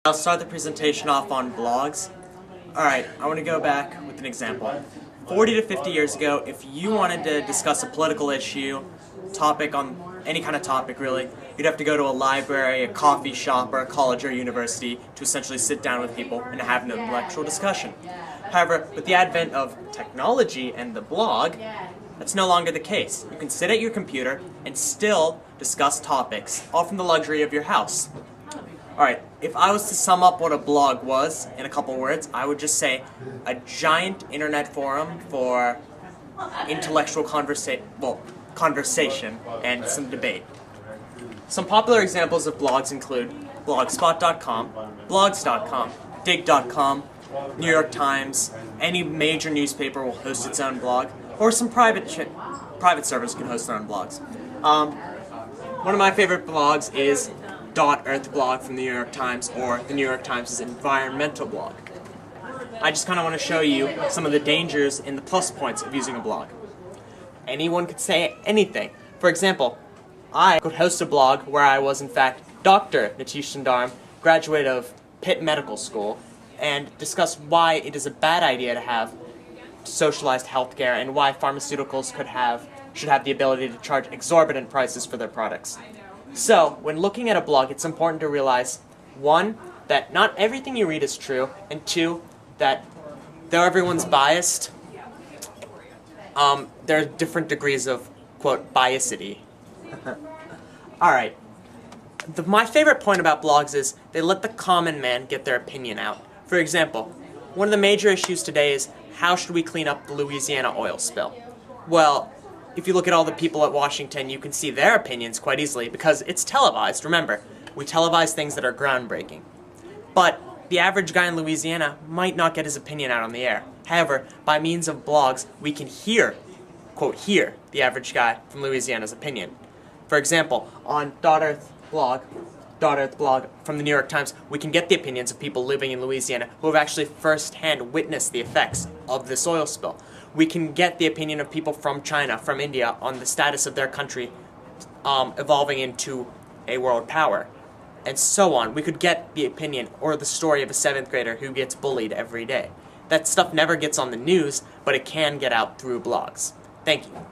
I'll start the presentation off on blogs. Alright, I want to go back with an example. 40 to 50 years ago, if you wanted to discuss a political issue, topic on any kind of topic really, you'd have to go to a library, a coffee shop, or a college or university to essentially sit down with people and have an intellectual discussion. However, with the advent of technology and the blog, that's no longer the case. You can sit at your computer and still discuss topics, all from the luxury of your house. Alright, if I was to sum up what a blog was in a couple words, I would just say a giant internet forum for intellectual conversation and some debate. Some popular examples of blogs include blogspot.com, blogs.com, dig.com, New York Times, any major newspaper will host its own blog, or some private servers can host their own blogs. One of my favorite blogs is .earth blog from the New York Times, or the New York Times' environmental blog. I just kind of want to show you some of the dangers and the plus points of using a blog. Anyone could say anything. For example, I could host a blog where I was in fact Dr. Nitish Sundaram, graduate of Pitt Medical School, and discuss why it is a bad idea to have socialized healthcare and why pharmaceuticals should have the ability to charge exorbitant prices for their products. So, when looking at a blog, it's important to realize, one, that not everything you read is true, and two, that though everyone's biased, there are different degrees of, quote, biasity. Alright. My favorite point about blogs is they let the common man get their opinion out. For example, one of the major issues today is how should we clean up the Louisiana oil spill? Well, if you look at all the people at Washington, you can see their opinions quite easily because it's televised. Remember, we televise things that are groundbreaking. But the average guy in Louisiana might not get his opinion out on the air. However, by means of blogs, we can hear, quote, hear the average guy from Louisiana's opinion. For example, on .earth blog from the New York Times, we can get the opinions of people living in Louisiana who have actually first-hand witnessed the effects of this oil spill. We can get the opinion of people from China, from India, on the status of their country evolving into a world power, and so on. We could get the opinion or the story of a 7th grader who gets bullied every day. That stuff never gets on the news, but it can get out through blogs. Thank you.